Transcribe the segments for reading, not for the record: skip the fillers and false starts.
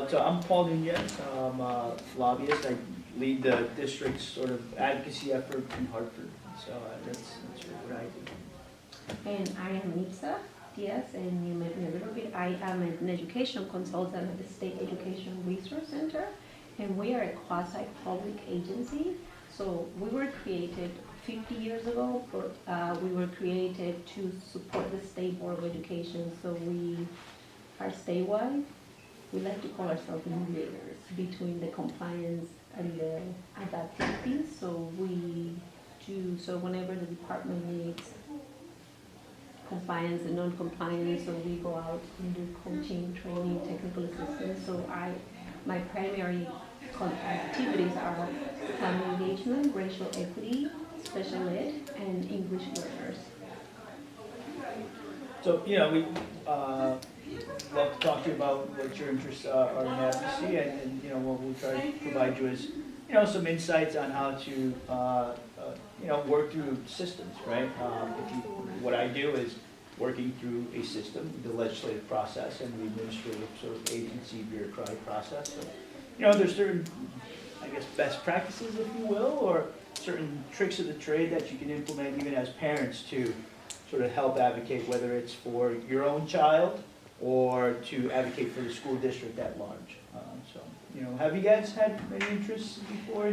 So I'm Paul Nunez, I'm a lobbyist, I lead the district's sort of advocacy effort in Hartford, so that's sort of what I do. And I am Nipsa Diaz, and you met me a little bit. I am an education consultant at the State Education Resource Center, and we are a quasi-public agency. So we were created 50 years ago, but we were created to support the State Board of Education. So we are statewide. We like to call ourselves mediators between the compliance and the adaptivity. So whenever the department needs compliance and non-compliance, so we go out and do coaching, training, technical assistance. So my primary activities are family engagement, racial equity, special ed, and English learners. So, we love to talk to you about what your interests are in advocacy, and what we'll try to provide you is, some insights on how to, work through systems, right? What I do is working through a system, the legislative process and the administrative sort of agency bureaucratic process. So, there's certain, I guess, best practices, if you will, or certain tricks of the trade that you can implement even as parents to sort of help advocate, whether it's for your own child or to advocate for the school district at large. Have you guys had any interests before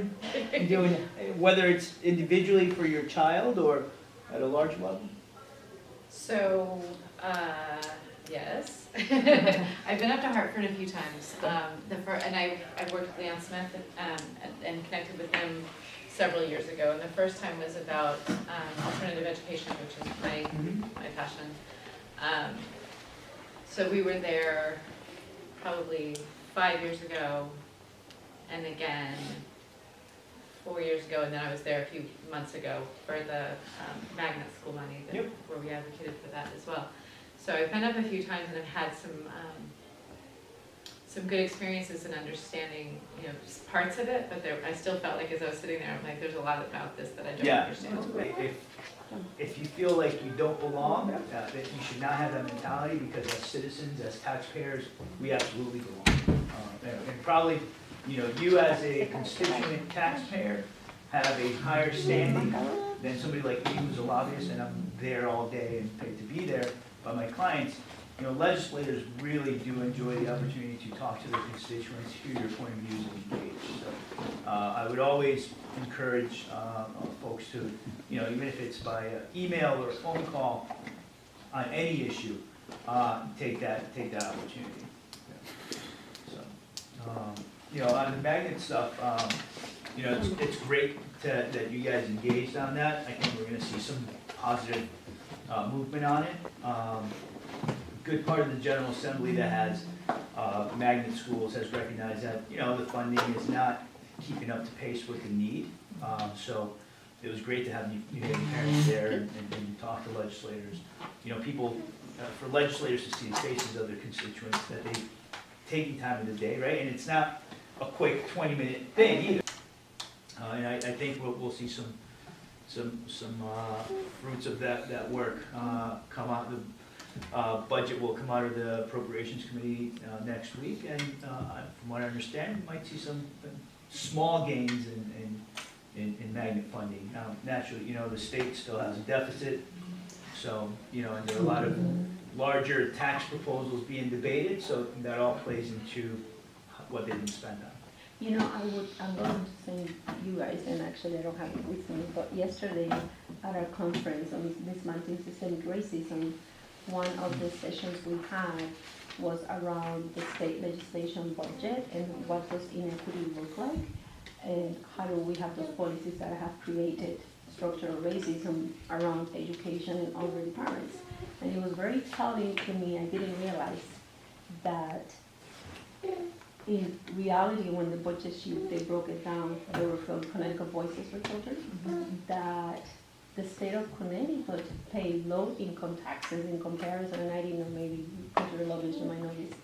in doing, whether it's individually for your child or at a large level? So, yes. I've been up to Hartford a few times. And I've worked with Leon Smith and connected with him several years ago. And the first time was about alternative education, which is my passion. So we were there probably 5 years ago, and again 4 years ago, and then I was there a few months ago for the magnet school money where we advocated for that as well. So I've been up a few times and I've had some good experiences in understanding parts of it, but I still felt like as I was sitting there, I'm like, there's a lot about this that I don't understand. If you feel like you don't belong, that you should not have that mentality, because as citizens, as taxpayers, we absolutely belong. And probably, you as a constituent taxpayer have a higher standing than somebody like me who's a lobbyist, and I'm there all day and paid to be there by my clients. Legislators really do enjoy the opportunity to talk to their constituents, hear your point of views, and engage. So I would always encourage folks to, even if it's by email or a phone call on any issue, take that opportunity. So, on the magnet stuff, it's great that you guys engaged on that. I think we're going to see some positive movement on it. Good part of the General Assembly that has magnet schools has recognized that, the funding is not keeping up to pace with the need. So it was great to have you parents there and talk to legislators. People, for legislators to see the faces of their constituents, that they taking time of the day, right? And it's not a quick 20-minute thing either. And I think we'll see some fruits of that work come out. The budget will come out of the Appropriations Committee next week, and from what I understand, you might see some small gains in magnet funding. Now, naturally, the state still has a deficit, so and there are a lot of larger tax proposals being debated, so that all plays into what they can spend on. I'm going to send you guys, and actually I don't have it with me, but yesterday at our conference on dismantling systemic racism, one of the sessions we had was around the state legislation budget and what does inequity look like, and how do we have those policies that have created structural racism around education and other departments. And it was very telling to me. I didn't realize that in reality, when the budget sheet, they broke it down, they were from Connecticut Voices were filtered, that the state of Connecticut pay low income taxes in comparison, and I didn't know, maybe Computer Lovers might know this,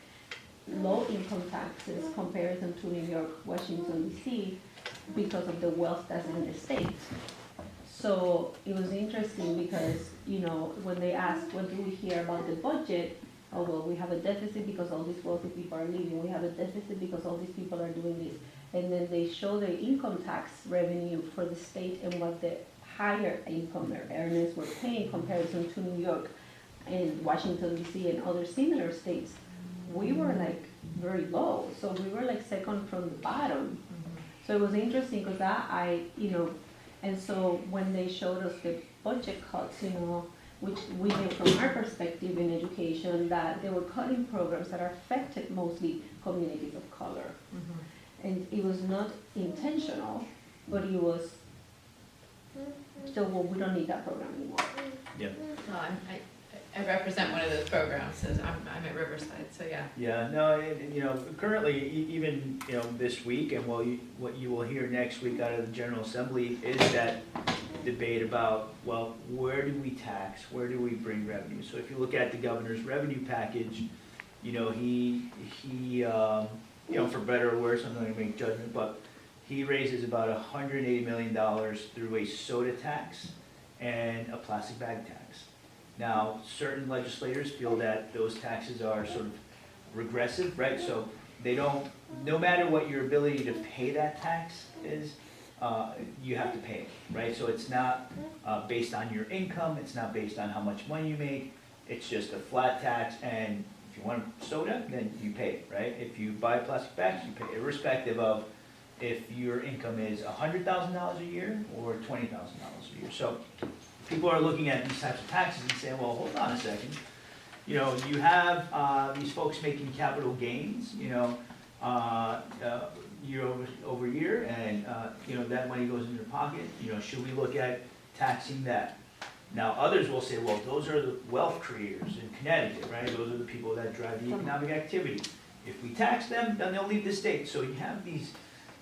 low income taxes comparison to New York, Washington, D.C. because of the wealth that's in the state. So it was interesting because, when they asked, when do we hear about the budget, oh, well, we have a deficit because all these wealthy people are leaving, we have a deficit because all these people are doing this. And then they show the income tax revenue for the state and what the higher income earners were paying in comparison to New York and Washington DC and other similar states. We were like very low, so we were like second from the bottom. So it was interesting because and so when they showed us the budget cuts, which we knew from our perspective in education that they were cutting programs that affected mostly communities of color. And it was not intentional, but it was, so well, we don't need that program anymore. Yeah. Well, I represent one of those programs, so I'm at Riverside, so yeah. Yeah, no, currently, even, this week, and what you will hear next week out of the General Assembly is that debate about, well, where do we tax, where do we bring revenue? So if you look at the governor's revenue package, he for better or worse, I'm not gonna make judgment, but he raises about $180 million through a soda tax and a plastic bag tax. Now, certain legislators feel that those taxes are sort of regressive, right? So they don't, no matter what your ability to pay that tax is, you have to pay it, right? So it's not based on your income, it's not based on how much money you make, it's just a flat tax, and if you want soda, then you pay it, right? If you buy plastic bags, you pay, irrespective of if your income is $100,000 a year or $20,000 a year. So people are looking at these types of taxes and saying, well, hold on a second. You have these folks making capital gains, year over year, and that money goes in their pocket. Should we look at taxing that? Now, others will say, well, those are the wealth creators in Connecticut, right? Those are the people that drive the economic activity. If we tax them, then they'll leave the state. So you have these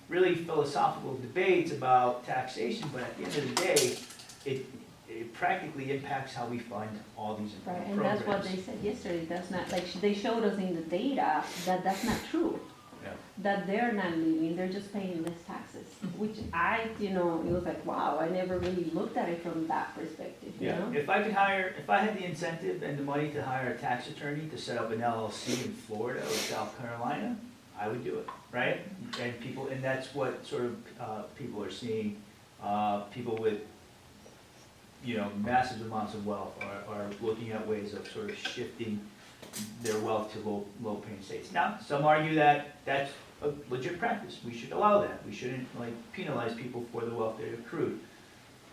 really philosophical debates about taxation, but at the end of the day, it practically impacts how we fund all these Right, important and programs. that's what they said yesterday, that's not, like, they showed us in the data that that's not true. Yeah. That they're not leaving, they're just paying less taxes, which it was like, wow, I never really looked at it from that perspective, Yeah, if I had the incentive and the money to hire a tax attorney to set up an LLC in Florida or South Carolina, I would do it, right? And that's what sort of people are seeing, people with massive amounts of wealth are looking at ways of sort of shifting their wealth to low-paying states. Now, some argue that that's a legit practice. We should allow that. We shouldn't penalize people for the wealth they accrued.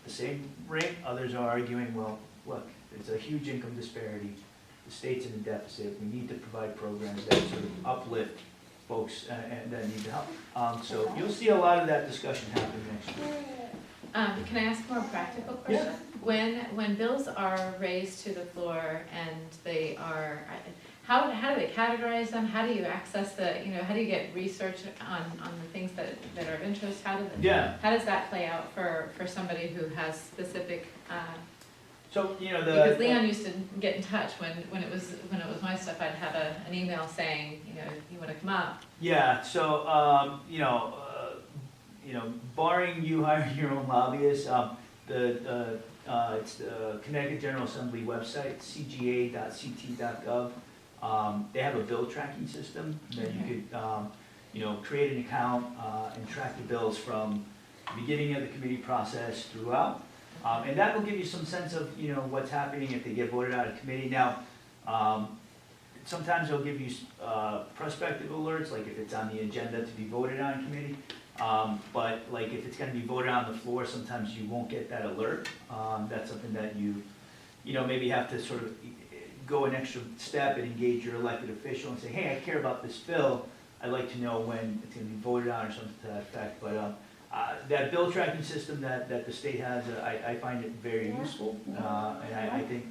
The same rate, others are arguing, well, look, it's a huge income disparity. The state's in a deficit. We need to provide programs that sort of uplift folks and that need the help. So you'll see a lot of that discussion happen next year. Can I ask a more practical question? Yeah. When bills are raised to the floor and they are, how do they categorize them? How do you access how do you get research on the things that are of interest? How does that play out for somebody who has specific, So, because Leon used to get in touch when it was my stuff, I'd have an email saying, you wanna come up. Yeah, so, barring you hiring your own lobbyists, it's the Connecticut General Assembly website, cga.ct.gov. They have a bill tracking system that you could, create an account and track the bills from the beginning of the committee process throughout. And that will give you some sense of, what's happening if they get voted out of committee. Now, sometimes they'll give you prospective alerts, like if it's on the agenda to be voted on in committee. But if it's gonna be voted on the floor, sometimes you won't get that alert. That's something that you maybe have to sort of go an extra step and engage your elected official and say, hey, I care about this bill. I'd like to know when it's gonna be voted on or something to that effect. But that bill tracking system that the state has, I find it very useful. And I think,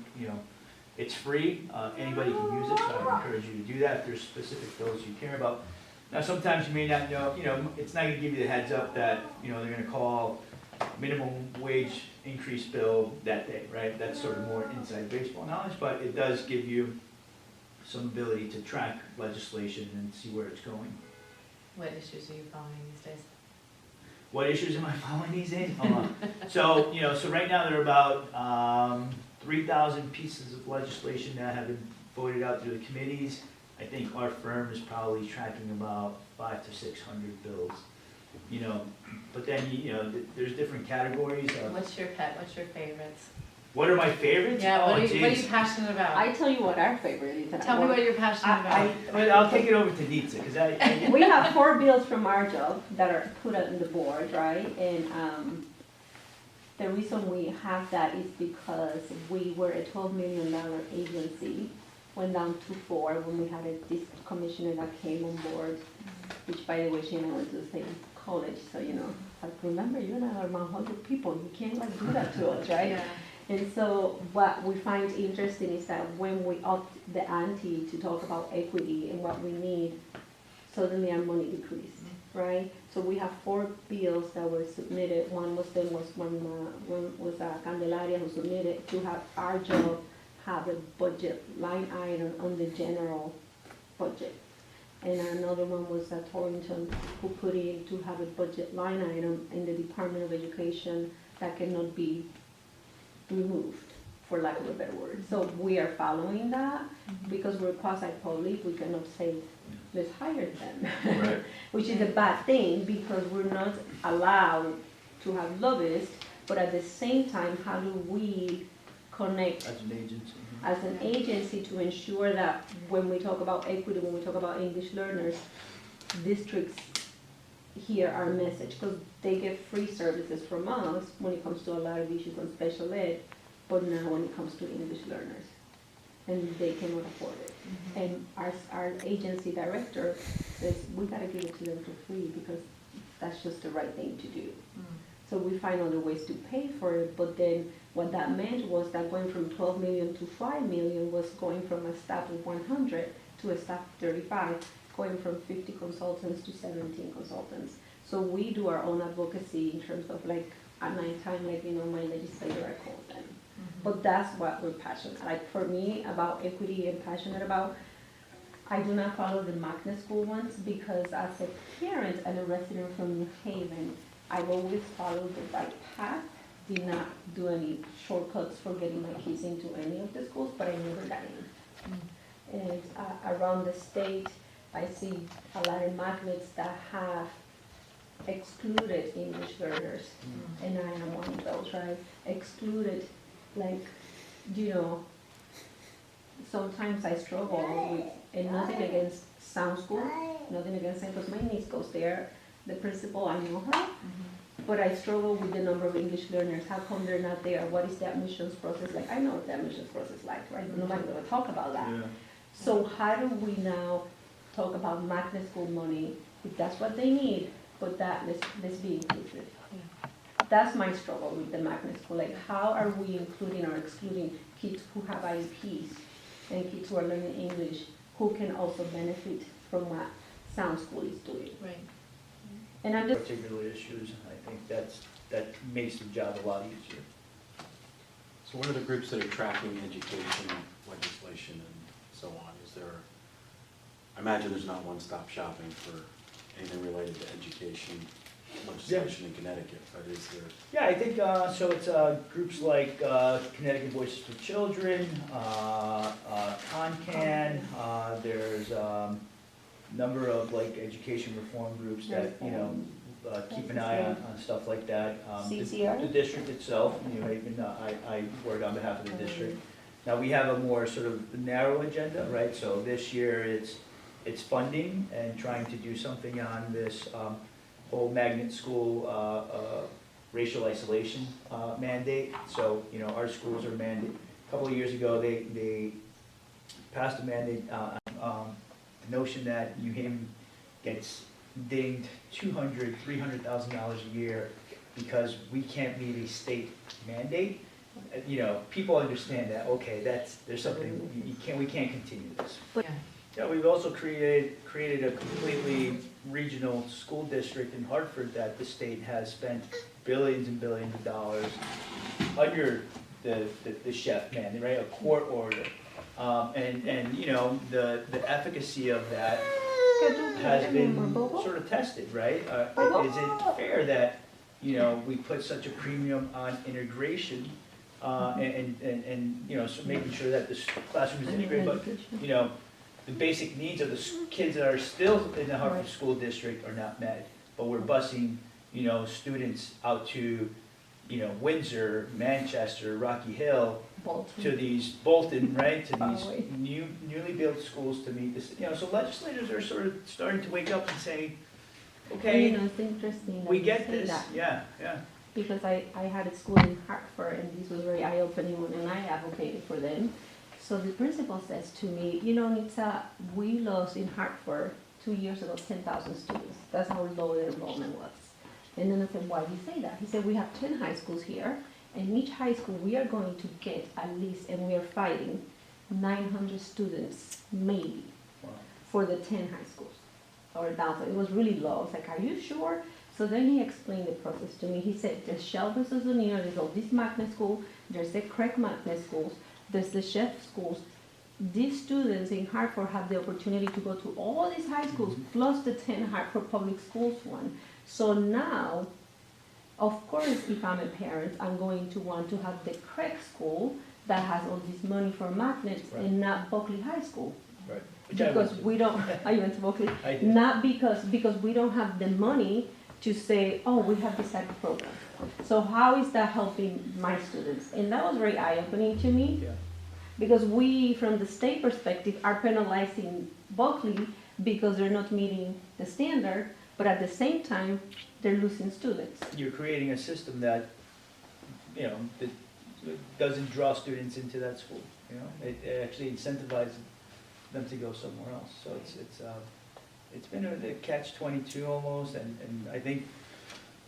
it's free. Anybody can use it, so I encourage you to do that if there's specific bills you care about. Now, sometimes you may not know, it's not gonna give you the heads up that, they're gonna call minimum wage increase bill that day, right? That's sort of more inside baseball knowledge, but it does give you some ability to track legislation and see where it's going. What issues are you following these days? What issues am I following these days? So right now there are about 3,000 pieces of legislation that have been voted out through the committees. I think our firm is probably tracking about 500 to 600 bills, you know, but then, you know, there's different categories of, What's your pet, what's your favorites? what are my favorites? Yeah, Oh, what are you geez. passionate about? I tell you what our favorite is. Tell me what you're passionate about. But I'll take it over to Nitsa, because I We have 4 bills from our job that are put on the board, right? And the reason we have that is because we were a $12 million agency, went down to 4 when we had this commissioner that came on board, which by the way, she and I went to the same college, so you know, like remember, you and I are among 100 people, you can't like do that to us, right? Yeah. And so what we find interesting is that when we upped the ante to talk about equity and what we need, suddenly our money decreased, right? So we have 4 bills that were submitted. One was Candelaria who submitted to have our job have a budget line item on the general budget. And another one was Torrington who put in to have a budget line item in the Department of Education that cannot be removed, for lack of a better word. So we are following that because we're quasi-public, we cannot say, let's hire them. Right. Which is a bad thing because we're not allowed to have lobbyists, but at the same time, how do we connect as an agency. as an agency to ensure that when we talk about equity, when we talk about English learners, districts hear our message, because they get free services from us when it comes to a lot of issues on special ed, but now when it comes to English learners, and they cannot afford it. And our agency director says, we gotta give it to them for free because that's just the right thing to do. So we find other ways to pay for it, but then what that meant was that going from 12 million to 5 million was going from a staff of 100 to a staff of 35, going from 50 consultants to 17 consultants. So we do our own advocacy in terms of like at nighttime, like, you know, my legislator, I call them. But that's what we're passionate, like for me, about equity and passionate about. I do not follow the magnet school ones because as a parent and a resident from New Haven, I've always followed the right path, did not do any shortcuts for getting my kids into any of the schools, but I never got in. And around the state, I see a lot of magnets that have excluded English learners, and I am one of those, right? Excluded, like, you know, sometimes I struggle with, and nothing against Sound School, nothing against it, because my niece goes there, the principal, I know her, but I struggle with the number of English learners. How come they're not there? What is the admissions process like? I know what the admissions process is like, right? But nobody's gonna talk about that. Yeah. So how do we now talk about magnet school money, if that's what they need, but that, let's be inclusive. That's my struggle with the magnet school, like how are we including or excluding kids who have IEPs and kids who are learning English who can also benefit from what Sound School is doing? Right. And I'm just, Particular issues, I think that makes the job a lot easier. So what are the groups that are tracking education legislation and so on? Is there, I imagine there's not one-stop shopping for anything related to education legislation in Connecticut, but is there? Yeah, I think, so it's groups like Connecticut Voices for Children, CONCAN, there's number of like education reform groups that, you know, keep an eye on stuff like that. CCR? The district itself, you know, even I work on behalf of the district. Now, we have a more sort of narrow agenda, right? So this year it's funding and trying to do something on this whole magnet school racial isolation mandate. So, you know, our schools are mandated. A couple of years ago, they passed a mandate the notion that New Haven gets dinged $200,000, $300,000 a year because we can't meet a state mandate. You know, people understand that, okay, there's something, we can't continue this. Yeah. Yeah, we've also created a completely regional school district in Hartford that the state has spent billions and billions of dollars under the chef mandate, right, a court order. And you know, the efficacy of that has been sort of tested, right? Is it fair that, you know, we put such a premium on integration and, you know, so making sure that the classroom is integrated, but, you know, the basic needs of the kids that are still in the Hartford School District are not met, but we're busing, you know, students out to, you know, Windsor, Manchester, Rocky Hill, to these, Bolton, right, to these newly built schools to meet this, you know, so legislators are sort of starting to wake up and say, You okay, know, it's interesting that we you get say this, that, yeah, because I had a school in Hartford, and this was very eye-opening when I advocated for them. So the principal says to me, you know, Nitsa, we lost in Hartford 2 years ago 10,000 students. That's how low the enrollment was. And then I said, why do you say that? He said, we have 10 high schools here, and in each high school we are going to get at least, and we are fighting, 900 students maybe Wow. for the 10 high schools. Or 1,000. It was really low. I was like, are you sure? So then he explained the process to me. He said, there's Shelby Suzanino, there's all these magnet schools, there's the Craig magnet schools, there's the chef schools. These students in Hartford have the opportunity to go to all these high schools, plus the 10 Hartford Public Schools one. So now, of course, if I'm a parent, I'm going to want to have the Craig school that has all this money for magnets Right. and not Buckley High School. right. Which I Because went to. we don't, I went to Buckley. I did. Not because we don't have the money to say, oh, we have this type of program. So how is that helping my students? And that was very eye-opening to me, Yeah. because we, from the state perspective, are penalizing Buckley because they're not meeting the standard, but at the same time, they're losing students. You're creating a system that, you know, that doesn't draw students into that school, you know? It actually incentivizes them to go somewhere else. So it's been a catch-22 almost, and I think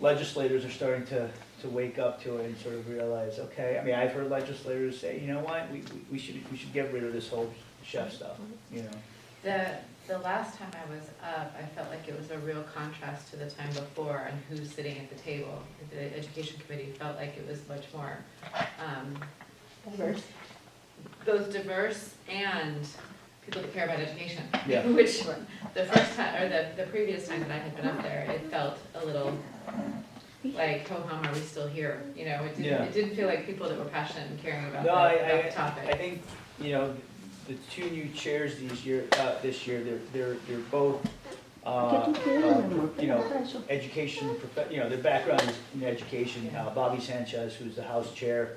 legislators are starting to wake up to it and sort of realize, okay, I mean, I've heard legislators say, you know what, we should get rid of this whole chef stuff, you know? The last time I was up, I felt like it was a real contrast to the time before and who's sitting at the table. The education committee felt like it was much more, Diverse. both diverse and people that care about education. Yeah. Which, the first time, or the previous time that I had been up there, it felt a little like, ho hum, are we still here? You know, Yeah. it didn't feel like people that were passionate and caring about No, the I topic. think, you know, the two new chairs this year, they're both, you know, education, you know, their background is in education. Bobby Sanchez, who's the House Chair,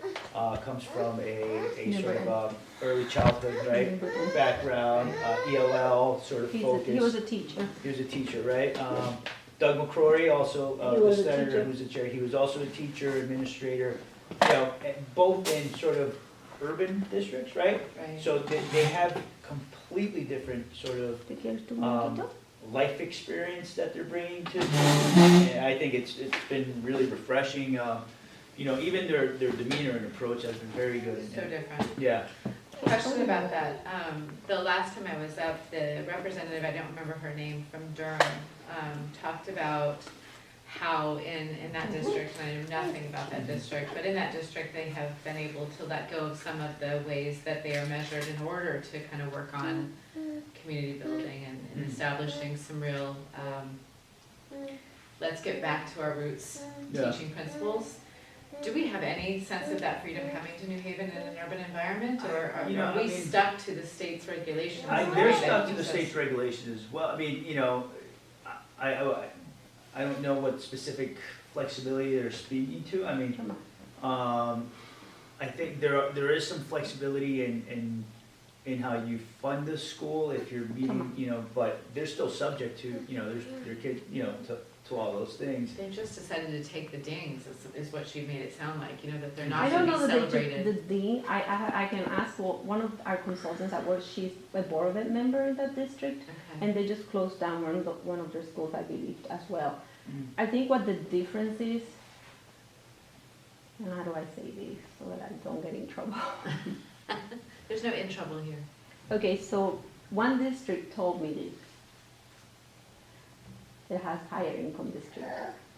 comes from a sort of early childhood, right, background, ELL sort of focus. He was a teacher. He was a teacher, right? Doug McCrory, also He the was a senator teacher. who's the chair, he was also a teacher, administrator, you know, both in sort of urban districts, right? Right. So they have completely different sort of ¿Te quieres tu um, momentito? life experience that they're bringing to, and I think it's been really refreshing. You know, even their demeanor and approach has been very good. So different. Yeah, Question about that. The last time I was up, the representative, I don't remember her name, from Durham, talked about how in that district, and I know nothing about that district, but in that district, they have been able to let go of some of the ways that they are measured in order to kind of work on community building and establishing some real, let's get back to our roots Yeah. teaching principles. Do we have any sense of that freedom coming to New Haven in an urban environment, or You know, are I we mean, stuck to the state's regulations? they're stuck to the state's regulations as well. I mean, you know, I don't know what specific flexibility they're speaking to. I mean, I think there is some flexibility in how you fund the school if you're meeting, you know, but they're still subject to, you know, their kids, you know, to all those things. They just decided to take the dings, is what she made it sound like, you know, that they're not I gonna don't be know that they celebrated. took the dean. I can ask one of our consultants at work. She's a board of ed member in that district, Okay. and they just closed down one of their schools, I believe, as well. Mm. I think what the difference is, and how do I say this so that I don't get in trouble? There's no in trouble here. Okay, so one district told me this. It has higher income district,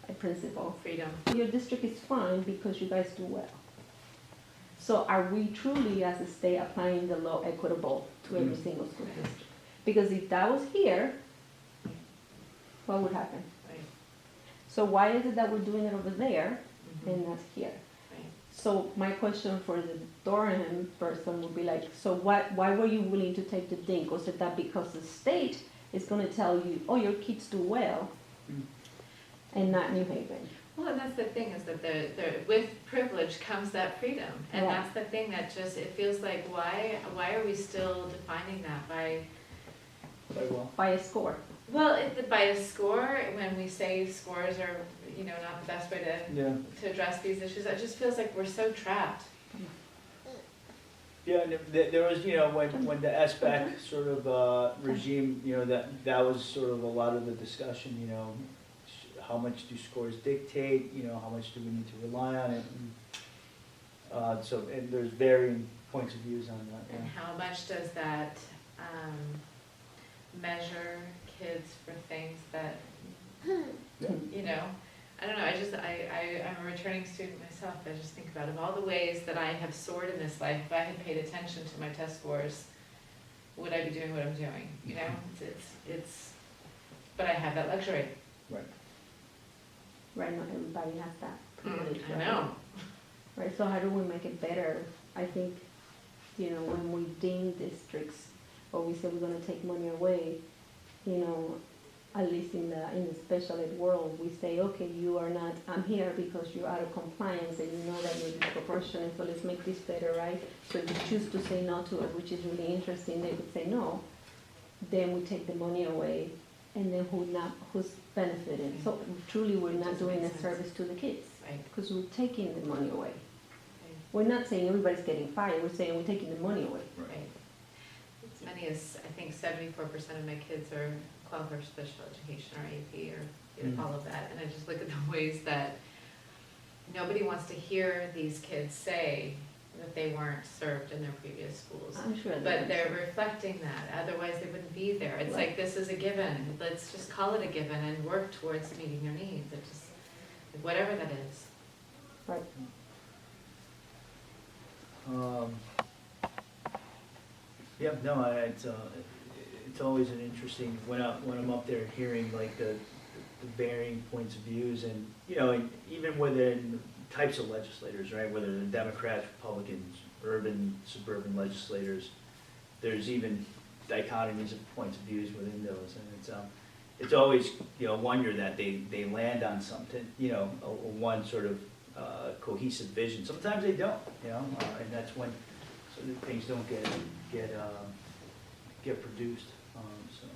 a principal. Freedom. Your district is fine because you guys do well. So are we truly, as a state, applying the law equitable to every single school district? Because if that was here, what would happen? Right. So why is it that we're doing it over there Mhm. and not here? Right. So my question for the Durham person would be like, so why were you willing to take the dink? Was it that because the state is gonna tell you, oh, your kids do well, Mm. and not New Haven? Well, and that's the thing, is that with privilege comes that freedom, and Right. that's the thing that just, it feels like, why are we still defining that by, Quite well. By a score. well, by a score, when we say scores are, not the best way Yeah. to address these issues, it just feels like we're so trapped. Yeah, and there was, when the SBAC sort of regime, that was sort of a lot of the discussion, how much do scores dictate, how much do we need to rely on it? And there's varying points of views on that, And yeah. how much does that measure kids for things that, I don't know, I'm a returning student myself. I just think about, of all the ways that I have soared in this life, if I had paid attention to my test scores, would I be doing what I'm doing? It's, but I have that luxury. Right. Right, not everybody has that privilege, I right? know. Right, so how do we make it better? I think, when we deem districts, or we say we're gonna take money away, at least in the special ed world, we say, okay, you are not, I'm here because you're out of compliance and you know that you're disproportionate, so let's make this better, right? So if you choose to say no to it, which is really interesting, they would say no, then we take the money away, and then who's benefiting? So truly, we're not Doesn't doing make a sense. service to the kids, Right. because we're taking the money away. We're not saying everybody's getting fired, we're saying we're taking the money away. Right. As many as, I think 74% of my kids are qualified for special education or AP or all of that. And I just look at the ways that nobody wants to hear these kids say that they weren't served in their previous schools. I'm sure But that. they're reflecting that, otherwise they wouldn't be there. It's like, this is a given, let's just call it a given and work towards meeting their needs. It just, whatever that is. Right. Yeah, no, it's always an interesting, when I'm up there hearing like the varying points of views and, and even within types of legislators, right, whether they're Democrats, Republicans, urban, suburban legislators, there's even dichotomies of points of views within those, and it's always, a wonder that they land on something, one sort of cohesive vision. Sometimes they don't, and that's when sort of things don't get produced, so.